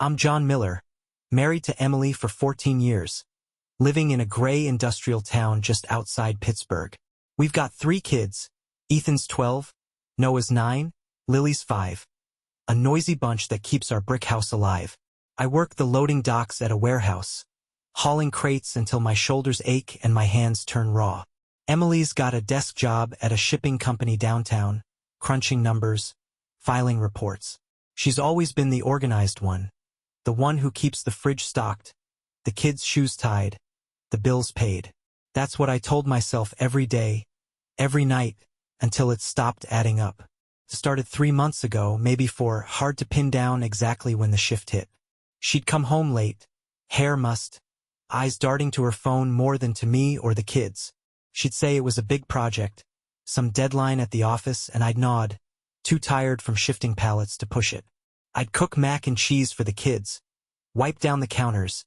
I'm John Miller, married to Emily for 14 years, living in a gray industrial town just outside Pittsburgh. We've got 3 kids. Ethan's 12, Noah's 9, Lily's 5. A noisy bunch that keeps our brick house alive. I work the loading docks at a warehouse, hauling crates until my shoulders ache and my hands turn raw. Emily's got a desk job at a shipping company downtown, crunching numbers, filing reports. She's always been the organized one, the one who keeps the fridge stocked, the kids' shoes tied, the bills paid. That's what I told myself every day, every night, until it stopped adding up. It started 3 months ago, maybe 4, hard to pin down exactly when the shift hit. She'd come home late, hair mussed, eyes darting to her phone more than to me or the kids. She'd say it was a big project, some deadline at the office, and I'd nod, too tired from shifting pallets to push it. I'd cook mac and cheese for the kids, wipe down the counters,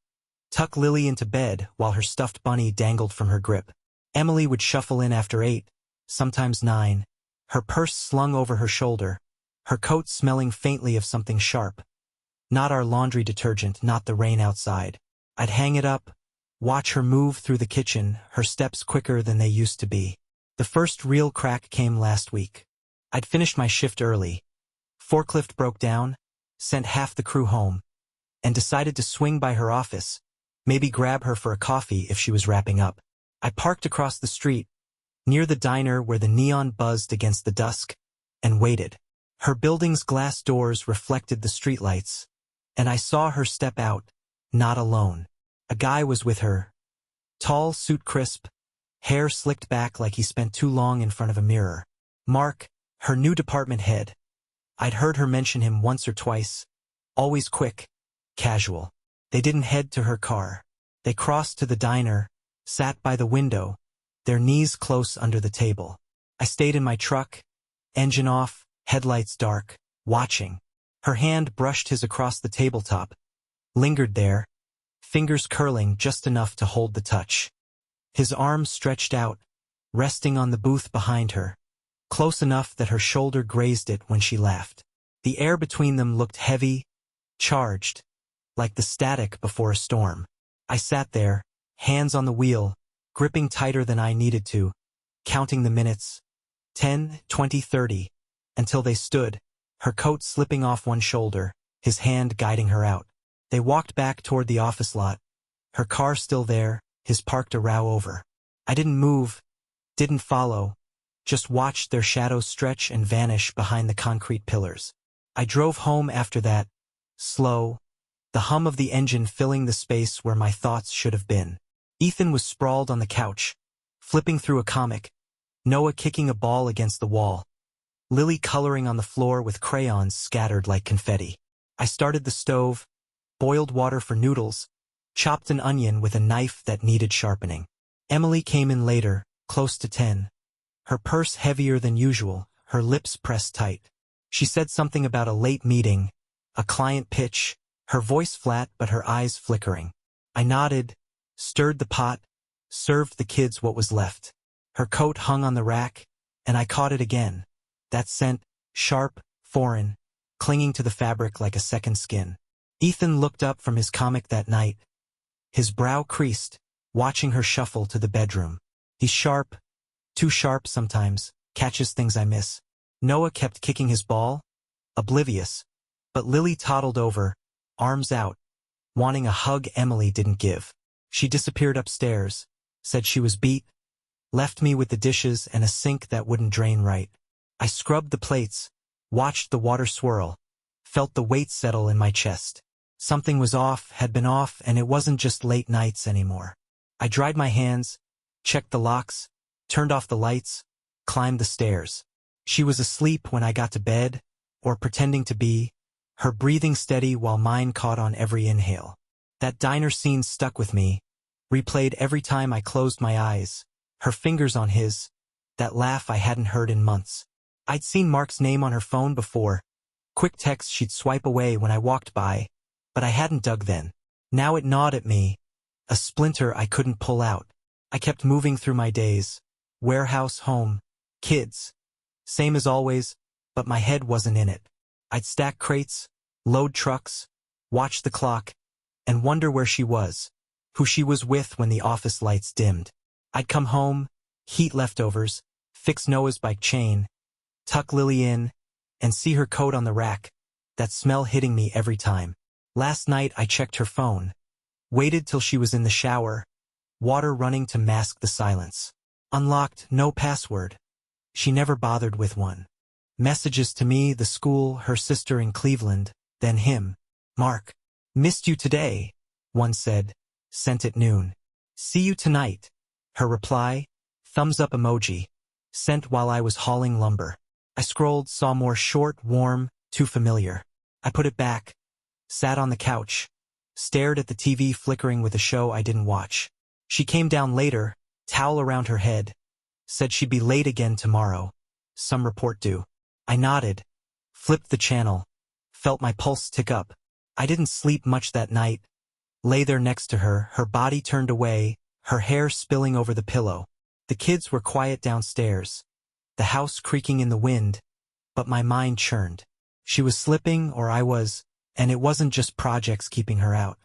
tuck Lily into bed while her stuffed bunny dangled from her grip. Emily would shuffle in after 8, sometimes 9, her purse slung over her shoulder, her coat smelling faintly of something sharp. Not our laundry detergent, not the rain outside. I'd hang it up, watch her move through the kitchen, her steps quicker than they used to be. The first real crack came last week. I'd finished my shift early. Forklift broke down, sent half the crew home, and decided to swing by her office, maybe grab her for a coffee if she was wrapping up. I parked across the street, near the diner where the neon buzzed against the dusk, and waited. Her building's glass doors reflected the streetlights, and I saw her step out, not alone. A guy was with her. Tall, suit crisp, hair slicked back like he spent too long in front of a mirror. Mark, her new department head. I'd heard her mention him once or twice, always quick, casual. They didn't head to her car. They crossed to the diner, sat by the window, their knees close under the table. I stayed in my truck, engine off, headlights dark, watching. Her hand brushed his across the tabletop, lingered there, fingers curling just enough to hold the touch. His arms stretched out, resting on the booth behind her, close enough that her shoulder grazed it when she laughed. The air between them looked heavy, charged, like the static before a storm. I sat there, hands on the wheel, gripping tighter than I needed to, counting the minutes, 10, 20, 30, until they stood, her coat slipping off one shoulder, his hand guiding her out. They walked back toward the office lot, her car still there, his parked a row over. I didn't move, didn't follow, just watched their shadows stretch and vanish behind the concrete pillars. I drove home after that, slow, the hum of the engine filling the space where my thoughts should have been. Ethan was sprawled on the couch, flipping through a comic, Noah kicking a ball against the wall, Lily coloring on the floor with crayons scattered like confetti. I started the stove, boiled water for noodles, chopped an onion with a knife that needed sharpening. Emily came in later, close to 10. Her purse heavier than usual, her lips pressed tight. She said something about a late meeting, a client pitch, her voice flat but her eyes flickering. I nodded, stirred the pot, served the kids what was left. Her coat hung on the rack, and I caught it again. That scent, sharp, foreign, clinging to the fabric like a second skin. Ethan looked up from his comic that night, his brow creased, watching her shuffle to the bedroom. He's sharp, too sharp sometimes, catches things I miss. Noah kept kicking his ball, oblivious, but Lily toddled over, arms out, wanting a hug Emily didn't give. She disappeared upstairs, said she was beat, left me with the dishes and a sink that wouldn't drain right. I scrubbed the plates, watched the water swirl, felt the weight settle in my chest. Something was off, had been off, and it wasn't just late nights anymore. I dried my hands, checked the locks, turned off the lights, climbed the stairs. She was asleep when I got to bed, or pretending to be, her breathing steady while mine caught on every inhale. That diner scene stuck with me, replayed every time I closed my eyes, her fingers on his, that laugh I hadn't heard in months. I'd seen Mark's name on her phone before, quick text she'd swipe away when I walked by, but I hadn't dug then. Now it gnawed at me, a splinter I couldn't pull out. I kept moving through my days, warehouse, home, kids, same as always, but my head wasn't in it. I'd stack crates, load trucks, watch the clock, and wonder where she was, who she was with when the office lights dimmed. I'd come home, heat leftovers, fix Noah's bike chain, tuck Lily in, and see her coat on the rack, that smell hitting me every time. Last night I checked her phone, waited till she was in the shower, water running to mask the silence. Unlocked, no password. She never bothered with one. Messages to me, the school, her sister in Cleveland, then him. Mark. Missed you today, one said, sent at noon. See you tonight. Her reply, thumbs up emoji, sent while I was hauling lumber. I scrolled, saw more short, warm, too familiar. I put it back, sat on the couch, stared at the TV flickering with a show I didn't watch. She came down later, towel around her head, said she'd be late again tomorrow. Some report due. I nodded, flipped the channel, felt my pulse tick up. I didn't sleep much that night. Lay there next to her, her body turned away, her hair spilling over the pillow. The kids were quiet downstairs, the house creaking in the wind, but my mind churned. She was slipping, or I was, and it wasn't just projects keeping her out.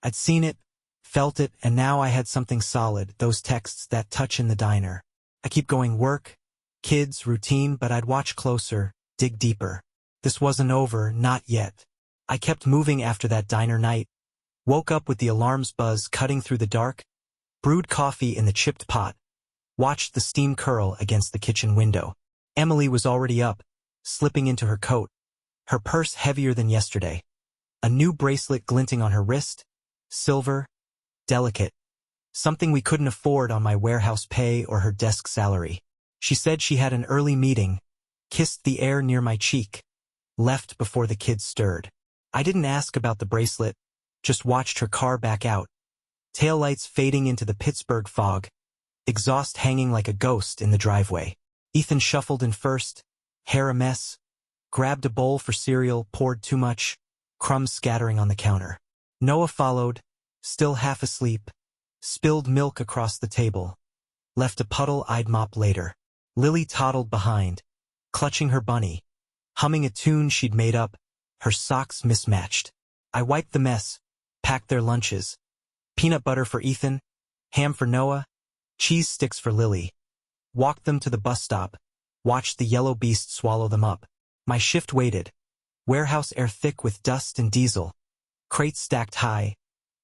I'd seen it, felt it, and now I had something solid, those texts, that touch in the diner. I keep going, work, kids, routine, but I'd watch closer, dig deeper. This wasn't over, not yet. I kept moving after that diner night, woke up with the alarm's buzz cutting through the dark, brewed coffee in the chipped pot, watched the steam curl against the kitchen window. Emily was already up, slipping into her coat, her purse heavier than yesterday. A new bracelet glinting on her wrist, silver, delicate, something we couldn't afford on my warehouse pay or her desk salary. She said she had an early meeting, kissed the air near my cheek, left before the kids stirred. I didn't ask about the bracelet, just watched her car back out, taillights fading into the Pittsburgh fog, exhaust hanging like a ghost in the driveway. Ethan shuffled in first, hair a mess, grabbed a bowl for cereal, poured too much, crumbs scattering on the counter. Noah followed, still half asleep, spilled milk across the table, left a puddle I'd mop later. Lily toddled behind, clutching her bunny, humming a tune she'd made up, her socks mismatched. I wiped the mess, packed their lunches. Peanut butter for Ethan, ham for Noah, cheese sticks for Lily. Walked them to the bus stop, watched the yellow beast swallow them up. My shift waited, warehouse air thick with dust and diesel, crates stacked high,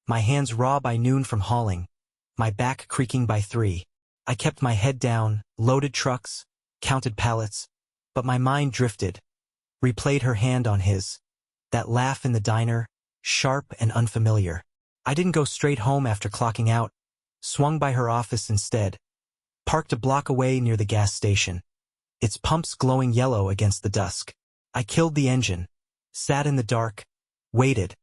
my hands raw by noon from hauling, my back creaking by 3. I kept my head down, loaded trucks, counted pallets, but my mind drifted, replayed her hand on his. That laugh in the diner, sharp and unfamiliar. I didn't go straight home after clocking out, swung by her office instead, parked a block away near the gas station, its pumps glowing yellow against the dusk. I killed the engine, sat in the dark, waited,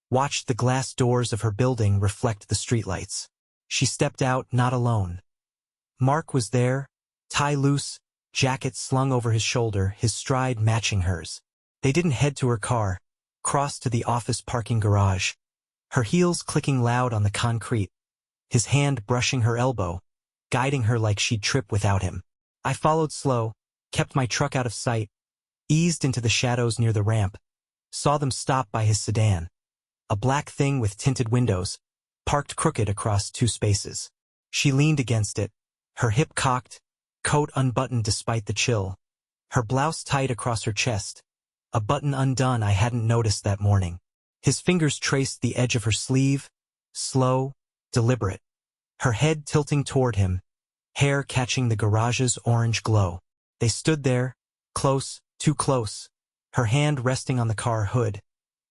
watched the glass doors of her building reflect the streetlights. She stepped out, not alone. Mark was there, tie loose, jacket slung over his shoulder, his stride matching hers. They didn't head to her car, crossed to the office parking garage, her heels clicking loud on the concrete, his hand brushing her elbow, guiding her like she'd trip without him. I followed slow, kept my truck out of sight, eased into the shadows near the ramp, saw them stop by his sedan, a black thing with tinted windows, parked crooked across 2 spaces. She leaned against it, her hip cocked, coat unbuttoned despite the chill, her blouse tight across her chest, a button undone I hadn't noticed that morning. His fingers traced the edge of her sleeve, slow, deliberate, her head tilting toward him, hair catching the garage's orange glow. They stood there, close, too close, her hand resting on the car hood,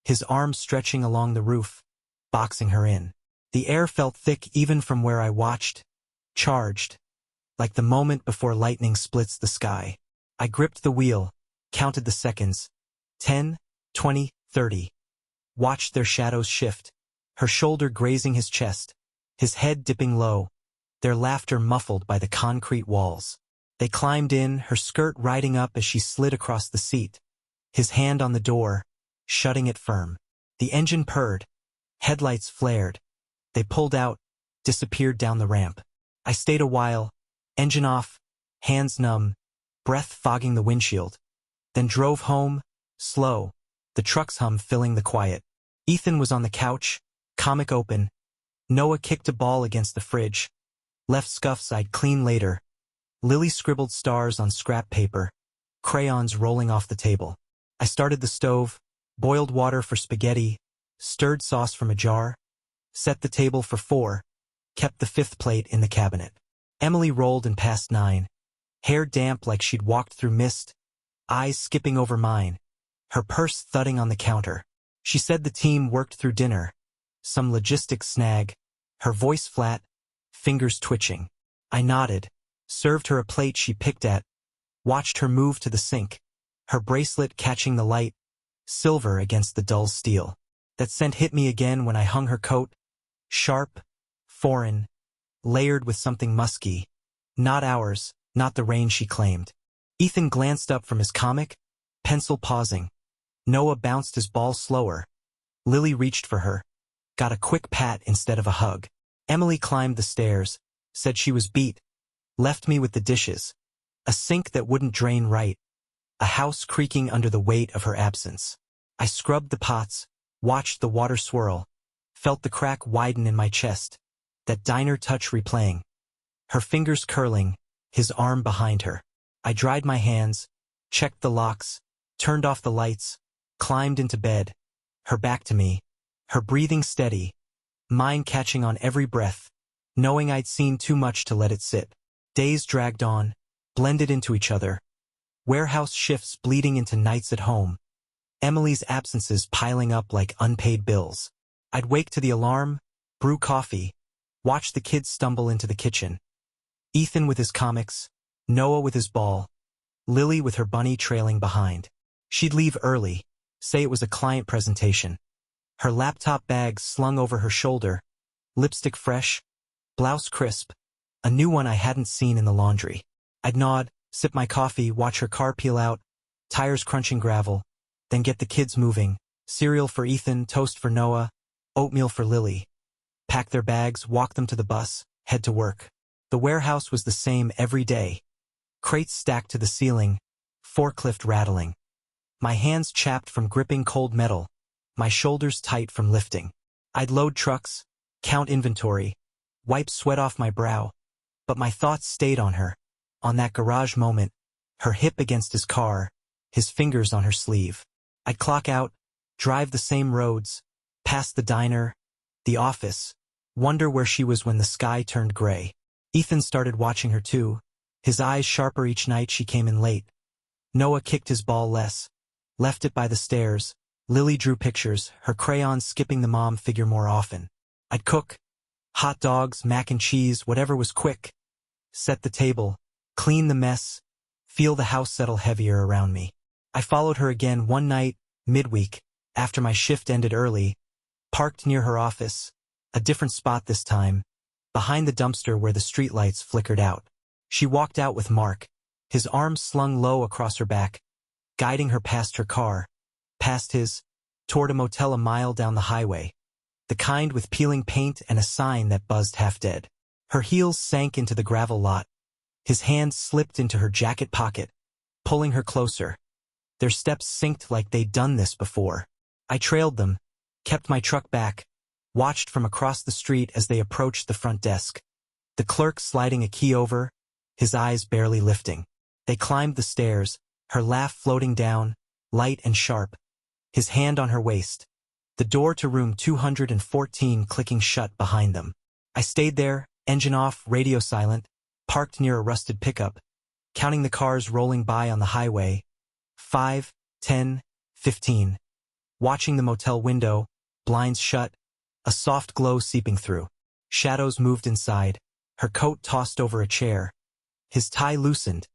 his arm stretching along the roof, boxing her in. The air felt thick even from where I watched, charged, like the moment before lightning splits the sky. I gripped the wheel, counted the seconds, 10, 20, 30. Watched their shadows shift, her shoulder grazing his chest, his head dipping low, their laughter muffled by the concrete walls. They climbed in, her skirt riding up as she slid across the seat, his hand on the door, shutting it firm. The engine purred, headlights flared. They pulled out, disappeared down the ramp. I stayed a while, engine off, hands numb, breath fogging the windshield, then drove home, slow, the truck's hum filling the quiet. Ethan was on the couch, comic open. Noah kicked a ball against the fridge. Left scuffs I'd clean later. Lily scribbled stars on scrap paper. Crayons rolling off the table. I started the stove, boiled water for spaghetti, stirred sauce from a jar, set the table for 4, kept the 5th plate in the cabinet. Emily rolled and past 9. Hair damp like she'd walked through mist, eyes skipping over mine, her purse thudding on the counter. She said the team worked through dinner. Some logistics snag, her voice flat, fingers twitching. I nodded, served her a plate she picked at, watched her move to the sink, her bracelet catching the light, silver against the dull steel. That scent hit me again when I hung her coat, sharp, foreign, layered with something musky. Not ours, not the rain she claimed. Ethan glanced up from his comic, pencil pausing. Noah bounced his ball slower. Lily reached for her, got a quick pat instead of a hug. Emily climbed the stairs, said she was beat, left me with the dishes. A sink that wouldn't drain right. A house creaking under the weight of her absence. I scrubbed the pots, watched the water swirl, felt the crack widen in my chest, that diner touch replaying. Her fingers curling, his arm behind her. I dried my hands, checked the locks, turned off the lights, climbed into bed, her back to me, her breathing steady, mine catching on every breath, knowing I'd seen too much to let it sit. Days dragged on, blended into each other. Warehouse shifts bleeding into nights at home. Emily's absences piling up like unpaid bills. I'd wake to the alarm, brew coffee, watch the kids stumble into the kitchen. Ethan with his comics, Noah with his ball, Lily with her bunny trailing behind. She'd leave early, say it was a client presentation. Her laptop bag slung over her shoulder, lipstick fresh, blouse crisp, a new one I hadn't seen in the laundry. I'd nod, sip my coffee, watch her car peel out, tires crunching gravel, then get the kids moving, cereal for Ethan, toast for Noah, oatmeal for Lily. Pack their bags, walk them to the bus, head to work. The warehouse was the same every day. Crates stacked to the ceiling, forklift rattling. My hands chapped from gripping cold metal, my shoulders tight from lifting. I'd load trucks, count inventory, wipe sweat off my brow, but my thoughts stayed on her, on that garage moment, her hip against his car, his fingers on her sleeve. I'd clock out, drive the same roads, past the diner, the office, wonder where she was when the sky turned gray. Ethan started watching her too, his eyes sharper each night she came in late. Noah kicked his ball less, left it by the stairs. Lily drew pictures, her crayons skipping the mom figure more often. I'd cook, hot dogs, mac and cheese, whatever was quick. Set the table, clean the mess, feel the house settle heavier around me. I followed her again one night, midweek, after my shift ended early, parked near her office, a different spot this time, behind the dumpster where the streetlights flickered out. She walked out with Mark, his arms slung low across her back, guiding her past her car, past his, toward a motel a mile down the highway, the kind with peeling paint and a sign that buzzed half dead. Her heels sank into the gravel lot. His hand slipped into her jacket pocket, pulling her closer. Their steps synced like they'd done this before. I trailed them, kept my truck back, watched from across the street as they approached the front desk. The clerk sliding a key over, his eyes barely lifting. They climbed the stairs, her laugh floating down, light and sharp, his hand on her waist. The door to room 214 clicking shut behind them. I stayed there, engine off, radio silent, parked near a rusted pickup, counting the cars rolling by on the highway. 5, 10, 15. Watching the motel window, blinds shut, a soft glow seeping through. Shadows moved inside, her coat tossed over a chair. His tie loosened,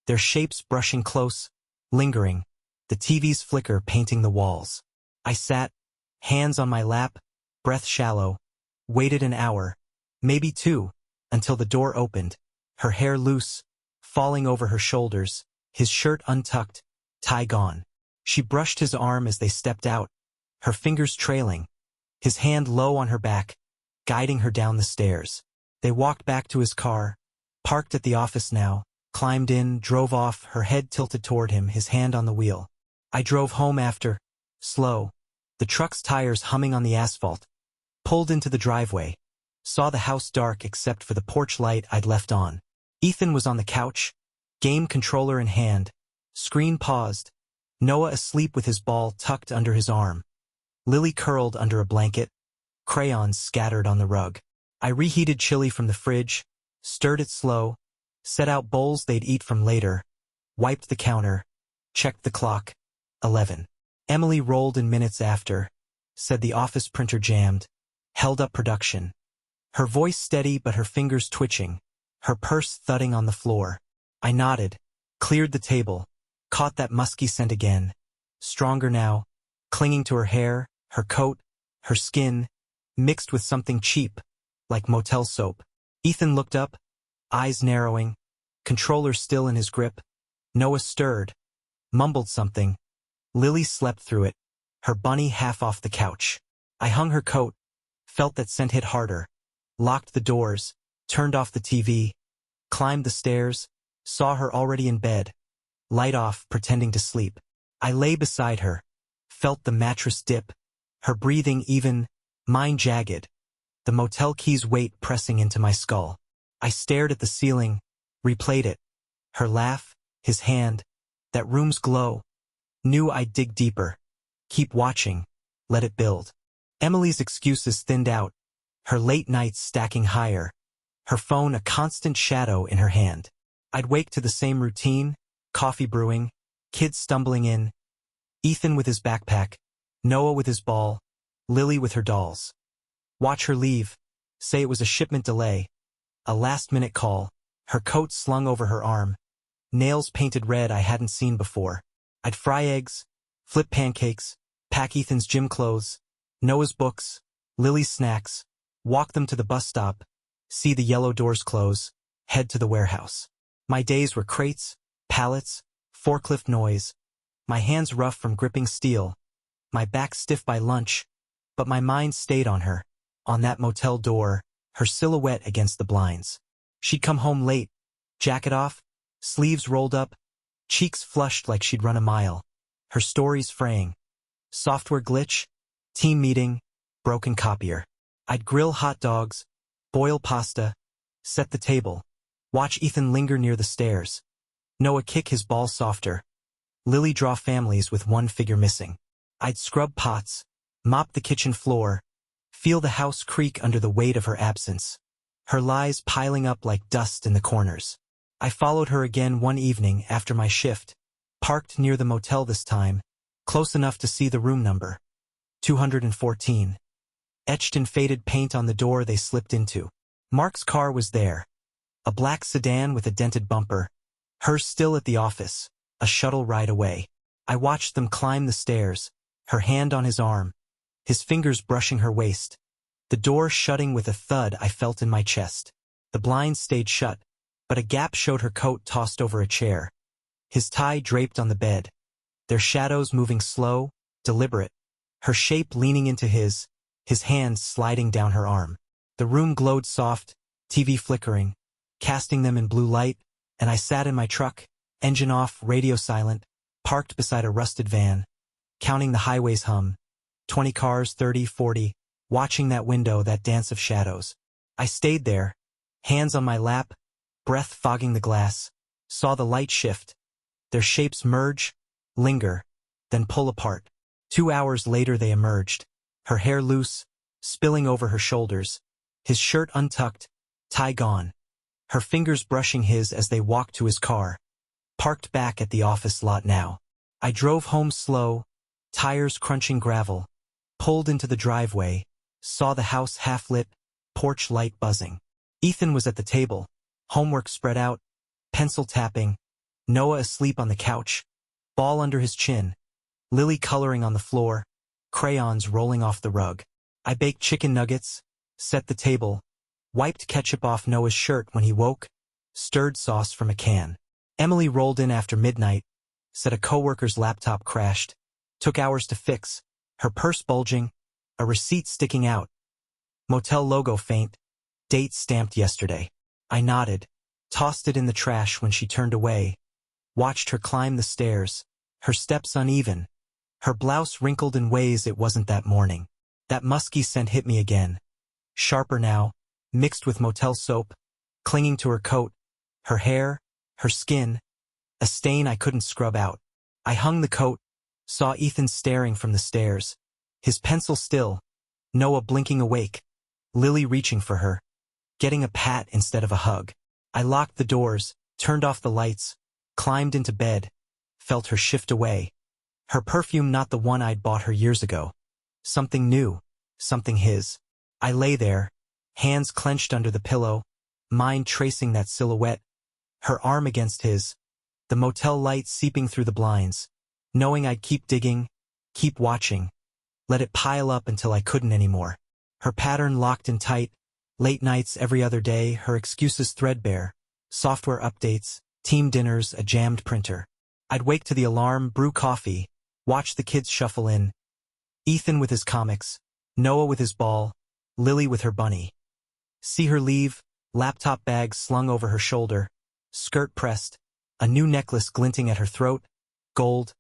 their shapes brushing close, lingering, the TV's flicker painting the walls. I sat, hands on my lap, breath shallow, waited an hour, maybe 2, until the door opened, her hair loose, falling over her shoulders, his shirt untucked, tie gone. She brushed his arm as they stepped out, her fingers trailing, his hand low on her back, guiding her down the stairs. They walked back to his car, parked at the office now, climbed in, drove off, her head tilted toward him, his hand on the wheel. I drove home after, slow, the truck's tires humming on the asphalt. Pulled into the driveway. Saw the house dark except for the porch light I'd left on. Ethan was on the couch, game controller in hand. Screen paused. Noah asleep with his ball tucked under his arm. Lily curled under a blanket. Crayons scattered on the rug. I reheated chili from the fridge, stirred it slow, set out bowls they'd eat from later, wiped the counter, checked the clock. 11. Emily rolled in minutes after, said the office printer jammed, held up production. Her voice steady but her fingers twitching, her purse thudding on the floor. I nodded, cleared the table, caught that musky scent again. Stronger now, clinging to her hair, her coat, her skin, mixed with something cheap, like motel soap. Ethan looked up, eyes narrowing, controller still in his grip. Noah stirred, mumbled something. Lily slept through it, her bunny half off the couch. I hung her coat, felt that scent hit harder, locked the doors, turned off the TV, climbed the stairs, saw her already in bed, light off, pretending to sleep. I lay beside her, felt the mattress dip, her breathing even, mine jagged, the motel key's weight pressing into my skull. I stared at the ceiling, replayed it. Her laugh, his hand, that room's glow. Knew I'd dig deeper. Keep watching. Let it build. Emily's excuses thinned out, her late nights stacking higher, her phone a constant shadow in her hand. I'd wake to the same routine, coffee brewing, kids stumbling in, Ethan with his backpack, Noah with his ball, Lily with her dolls. Watch her leave, say it was a shipment delay, a last-minute call, her coat slung over her arm, nails painted red I hadn't seen before. I'd fry eggs, flip pancakes, pack Ethan's gym clothes, Noah's books, Lily's snacks, walk them to the bus stop, see the yellow doors close, head to the warehouse. My days were crates, pallets, forklift noise, my hands rough from gripping steel, my back stiff by lunch, but my mind stayed on her, on that motel door, her silhouette against the blinds. She'd come home late, jacket off, sleeves rolled up, cheeks flushed like she'd run a mile. Her stories fraying. Software glitch, team meeting, broken copier. I'd grill hot dogs, boil pasta, set the table, watch Ethan linger near the stairs. Noah kick his ball softer. Lily draw families with one figure missing. I'd scrub pots, mop the kitchen floor, feel the house creak under the weight of her absence. Her lies piling up like dust in the corners. I followed her again one evening after my shift, parked near the motel this time, close enough to see the room number. 214. Etched in faded paint on the door they slipped into. Mark's car was there. A black sedan with a dented bumper. Hers still at the office, a shuttle ride away. I watched them climb the stairs, her hand on his arm, his fingers brushing her waist. The door shutting with a thud I felt in my chest. The blinds stayed shut, but a gap showed her coat tossed over a chair. His tie draped on the bed. Their shadows moving slow, deliberate. Her shape leaning into his hands sliding down her arm. The room glowed soft, TV flickering, casting them in blue light, and I sat in my truck, engine off, radio silent, parked beside a rusted van, counting the highway's hum. 20 cars, 30, 40, watching that window, that dance of shadows. I stayed there, hands on my lap, breath fogging the glass, saw the light shift, their shapes merge, linger, then pull apart. 2 hours later they emerged, her hair loose, spilling over her shoulders, his shirt untucked, tie gone, her fingers brushing his as they walked to his car, parked back at the office lot now. I drove home slow, tires crunching gravel, pulled into the driveway, saw the house half-lit, porch light buzzing. Ethan was at the table, homework spread out, pencil tapping, Noah asleep on the couch, ball under his chin, Lily coloring on the floor, crayons rolling off the rug. I baked chicken nuggets, set the table, wiped ketchup off Noah's shirt when he woke, stirred sauce from a can. Emily rolled in after midnight, said a coworker's laptop crashed, took hours to fix, her purse bulging, a receipt sticking out. Motel logo faint, date stamped yesterday. I nodded, tossed it in the trash when she turned away, watched her climb the stairs, her steps uneven, Her blouse wrinkled in ways it wasn't that morning. That musky scent hit me again. Sharper now, mixed with motel soap, clinging to her coat, her hair, her skin, a stain I couldn't scrub out. I hung the coat, saw Ethan staring from the stairs, his pencil still, Noah blinking awake, Lily reaching for her, getting a pat instead of a hug. I locked the doors, turned off the lights, climbed into bed, felt her shift away. Her perfume not the one I'd bought her years ago. Something new, something his. I lay there, hands clenched under the pillow, mind tracing that silhouette, her arm against his, the motel light seeping through the blinds, knowing I'd keep digging, keep watching, let it pile up until I couldn't anymore. Her pattern locked in tight, late nights every other day, her excuses threadbare, software updates, team dinners, a jammed printer. I'd wake to the alarm, brew coffee, watch the kids shuffle in. Ethan with his comics, Noah with his ball, Lily with her bunny. See her leave, laptop bag slung over her shoulder, skirt pressed, a new necklace glinting at her throat, gold,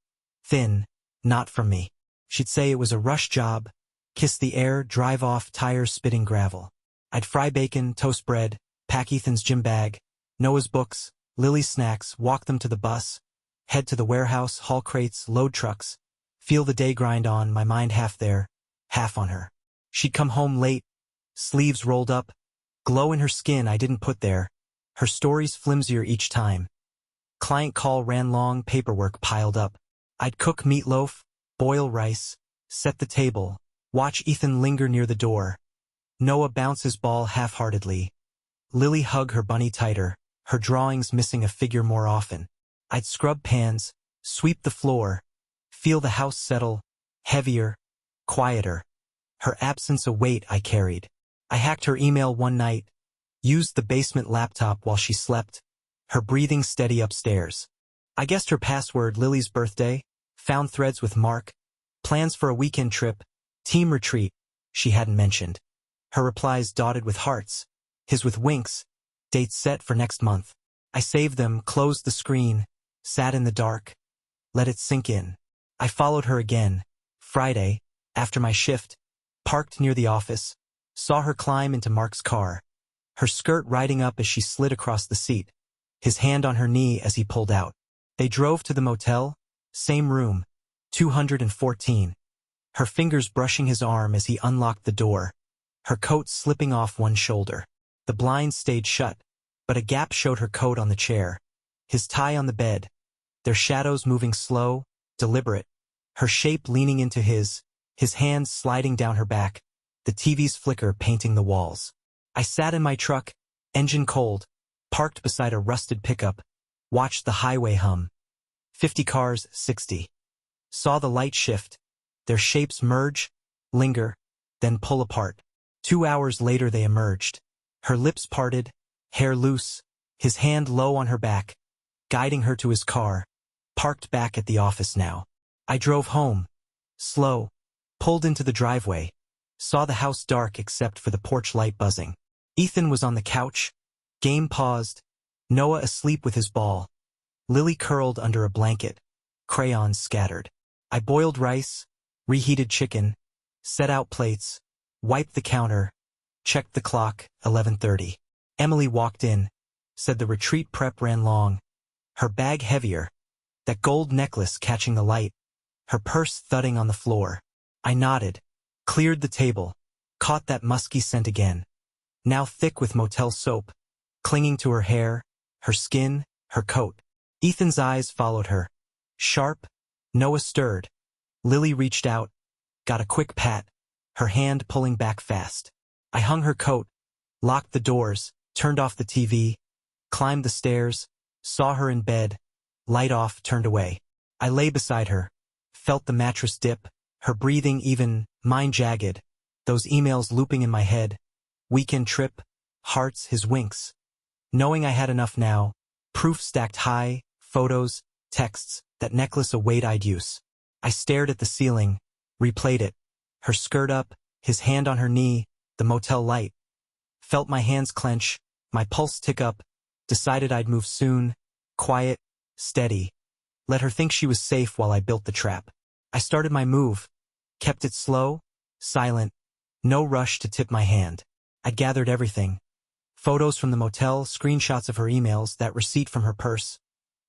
thin, not from me. She'd say it was a rush job, kiss the air, drive off, tires spitting gravel. I'd fry bacon, toast bread, pack Ethan's gym bag, Noah's books, Lily's snacks, walk them to the bus, head to the warehouse, haul crates, load trucks, feel the day grind on, my mind half there, half on her. She'd come home late, sleeves rolled up, glow in her skin I didn't put there, her stories flimsier each time. Client call ran long, paperwork piled up. I'd cook meatloaf, boil rice, set the table, watch Ethan linger near the door. Noah bounce his ball half-heartedly. Lily hug her bunny tighter, her drawings missing a figure more often. I'd scrub pans, sweep the floor, feel the house settle, heavier, quieter. Her absence a weight I carried. I hacked her email one night, used the basement laptop while she slept, her breathing steady upstairs. I guessed her password, Lily's birthday, found threads with Mark, plans for a weekend trip, team retreat, she hadn't mentioned. Her replies dotted with hearts, his with winks, dates set for next month. I saved them, closed the screen, sat in the dark, let it sink in. I followed her again, Friday, after my shift, parked near the office, saw her climb into Mark's car, her skirt riding up as she slid across the seat, his hand on her knee as he pulled out. They drove to the motel, same room, 214. Her fingers brushing his arm as he unlocked the door, her coat slipping off one shoulder. The blinds stayed shut, but a gap showed her coat on the chair, his tie on the bed, their shadows moving slow, deliberate, her shape leaning into his hands sliding down her back, the TV's flicker painting the walls. I sat in my truck, engine cold, parked beside a rusted pickup, watched the highway hum. 50 cars, 60. Saw the light shift, their shapes merge, linger, then pull apart. 2 hours later they emerged. Her lips parted, hair loose, his hand low on her back, guiding her to his car, parked back at the office now. I drove home, slow, pulled into the driveway, saw the house dark except for the porch light buzzing. Ethan was on the couch, game paused, Noah asleep with his ball, Lily curled under a blanket, crayons scattered. I boiled rice, reheated chicken, set out plates, wiped the counter, checked the clock, 11:30. Emily walked in, said the retreat prep ran long, her bag heavier, that gold necklace catching the light, her purse thudding on the floor. I nodded, cleared the table, caught that musky scent again, now thick with motel soap, clinging to her hair, her skin, her coat. Ethan's eyes followed her, sharp. Noah stirred. Lily reached out, got a quick pat, her hand pulling back fast. I hung her coat, locked the doors, turned off the TV, climbed the stairs, saw her in bed, light off, turned away. I lay beside her, felt the mattress dip, her breathing even, mine jagged, those emails looping in my head, weekend trip, hearts, his winks. Knowing I had enough now, proof stacked high, photos, texts, that necklace a weight I'd use. I stared at the ceiling, replayed it, her skirt up, his hand on her knee, the motel light. Felt my hands clench, my pulse tick up, decided I'd move soon, quiet, steady. Let her think she was safe while I built the trap. I started my move, kept it slow, silent, no rush to tip my hand. I gathered everything. Photos from the motel, screenshots of her emails, that receipt from her purse.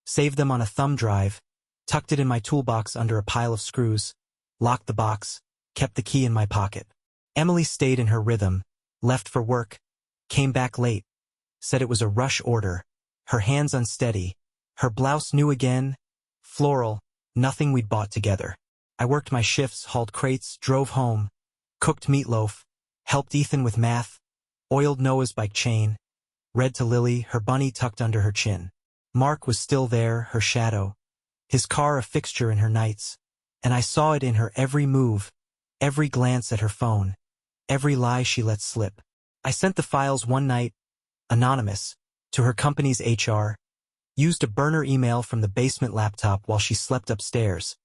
Saved them on a thumb drive, tucked it in my toolbox under a pile of screws, locked the box, kept the key in my pocket. Emily stayed in her rhythm, left for work, came back late, said it was a rush order, her hands unsteady, her blouse new again, floral, nothing we'd bought together. I worked my shifts, hauled crates, drove home, cooked meatloaf, helped Ethan with math, oiled Noah's bike chain, read to Lily, her bunny tucked under her chin. Mark was still there, her shadow, his car a fixture in her nights, and I saw it in her every move, every glance at her phone, every lie she let slip. I sent the files one night, anonymous, to her company's HR, used a burner email from the basement laptop while she slept upstairs,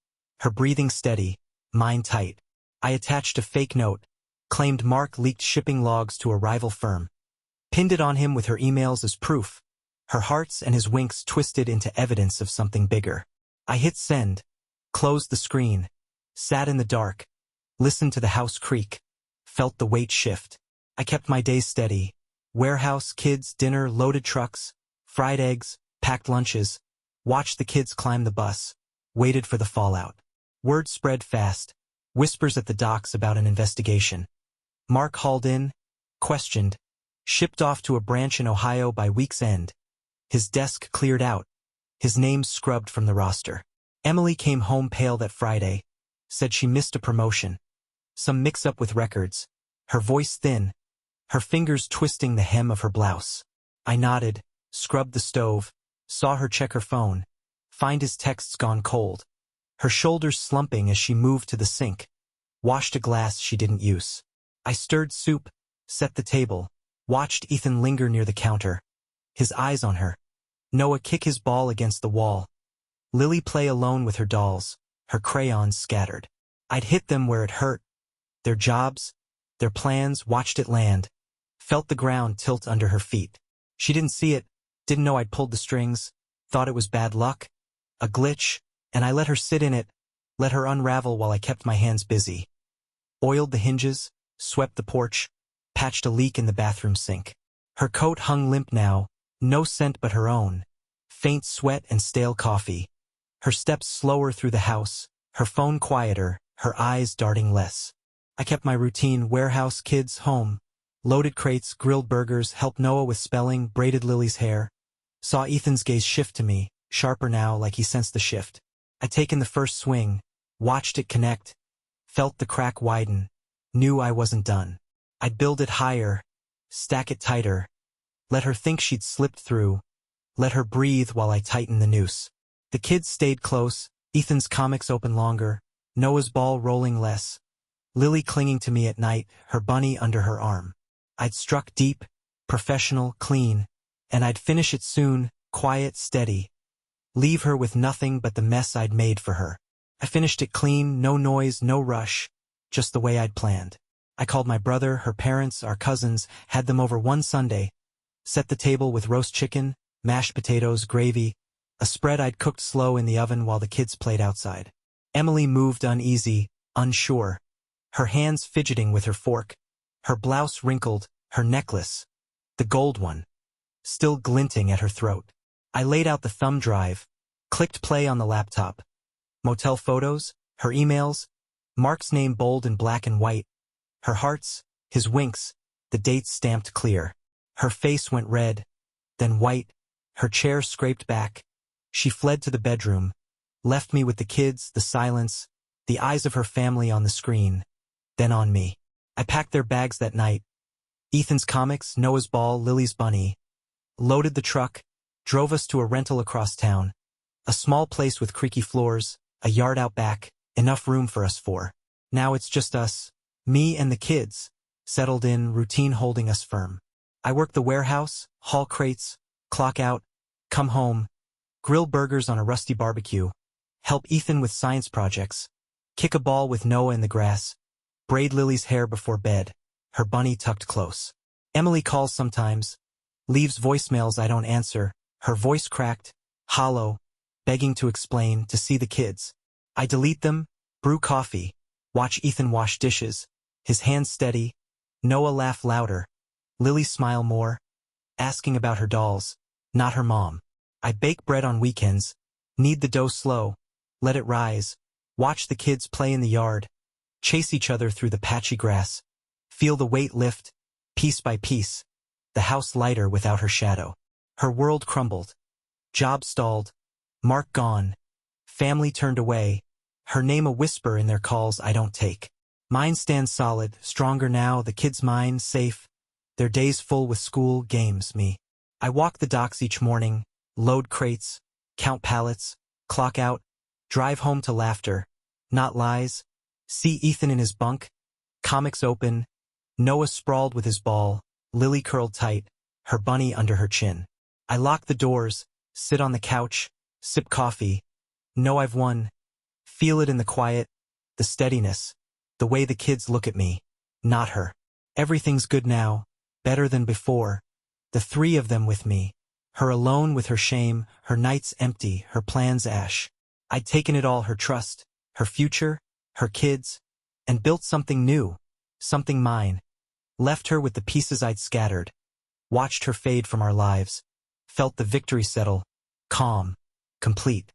her breathing steady, mine tight. I attached a fake note, claimed Mark leaked shipping logs to a rival firm, pinned it on him with her emails as proof, her hearts and his winks twisted into evidence of something bigger. I hit send, closed the screen, sat in the dark, listened to the house creak, felt the weight shift. I kept my days steady. Warehouse, kids, dinner, loaded trucks, fried eggs, packed lunches, watched the kids climb the bus, waited for the fallout. Word spread fast, whispers at the docks about an investigation. Mark hauled in, questioned, shipped off to a branch in Ohio by week's end. His desk cleared out, his name scrubbed from the roster. Emily came home pale that Friday, said she missed a promotion. Some mix-up with records, her voice thin, her fingers twisting the hem of her blouse. I nodded, scrubbed the stove, saw her check her phone, find his texts gone cold. Her shoulders slumping as she moved to the sink, washed a glass she didn't use. I stirred soup, set the table, watched Ethan linger near the counter, his eyes on her. Noah kick his ball against the wall. Lily play alone with her dolls, her crayons scattered. I'd hit them where it hurt. Their jobs, their plans, watched it land. Felt the ground tilt under her feet. She didn't see it, didn't know I'd pulled the strings, thought it was bad luck, a glitch, and I let her sit in it, let her unravel while I kept my hands busy. Oiled the hinges, swept the porch, patched a leak in the bathroom sink. Her coat hung limp now, no scent but her own, faint sweat and stale coffee. Her steps slower through the house, her phone quieter, her eyes darting less. I kept my routine: warehouse, kids, home. Loaded crates, grilled burgers, helped Noah with spelling, braided Lily's hair. Saw Ethan's gaze shift to me, sharper now, like he sensed the shift. I'd taken the first swing, watched it connect, felt the crack widen, knew I wasn't done. I'd build it higher, stack it tighter, let her think she'd slipped through, let her breathe while I tightened the noose. The kids stayed close, Ethan's comics open longer, Noah's ball rolling less, Lily clinging to me at night, her bunny under her arm. I'd struck deep, professional, clean, and I'd finish it soon, quiet, steady. Leave her with nothing but the mess I'd made for her. I finished it clean, no noise, no rush, just the way I'd planned. I called my brother, her parents, our cousins, had them over one Sunday, set the table with roast chicken, mashed potatoes, gravy, a spread I'd cooked slow in the oven while the kids played outside. Emily moved uneasy, unsure, her hands fidgeting with her fork, her blouse wrinkled, her necklace, the gold one, still glinting at her throat. I laid out the thumb drive, clicked play on the laptop. Motel photos, her emails, Mark's name bold in black and white, her hearts, his winks, the dates stamped clear. Her face went red, then white, her chair scraped back. She fled to the bedroom, left me with the kids, the silence, the eyes of her family on the screen, then on me. I packed their bags that night. Ethan's comics, Noah's ball, Lily's bunny. Loaded the truck, drove us to a rental across town. A small place with creaky floors, a yard out back, enough room for us four. Now it's just us, me and the kids, settled in, routine holding us firm. I work the warehouse, haul crates, clock out, come home, grill burgers on a rusty barbecue, help Ethan with science projects, kick a ball with Noah in the grass, braid Lily's hair before bed, her bunny tucked close. Emily calls sometimes, leaves voicemails I don't answer, her voice cracked, hollow, begging to explain, to see the kids. I delete them, Brew coffee. Watch Ethan wash dishes. His hands steady. Noah laugh louder. Lily smile more. Asking about her dolls. Not her mom. I bake bread on weekends. Knead the dough slow. Let it rise. Watch the kids play in the yard. Chase each other through the patchy grass. Feel the weight lift, piece by piece. The house lighter without her shadow. Her world crumbled. Job stalled. Mark gone. Family turned away. Her name a whisper in their calls I don't take. Mine stands solid, stronger now, the kids mine, safe. Their days full with school, games, me. I walk the docks each morning, load crates, count pallets, clock out, drive home to laughter, not lies. See Ethan in his bunk, comics open, Noah sprawled with his ball, Lily curled tight, her bunny under her chin. I lock the doors, sit on the couch, sip coffee, know I've won. Feel it in the quiet, the steadiness, the way the kids look at me, not her. Everything's good now, better than before. The three of them with me, her alone with her shame, her nights empty, her plans ash. I'd taken it all, her trust, her future, her kids, and built something new, something mine. Left her with the pieces I'd scattered, watched her fade from our lives, felt the victory settle, calm, complete.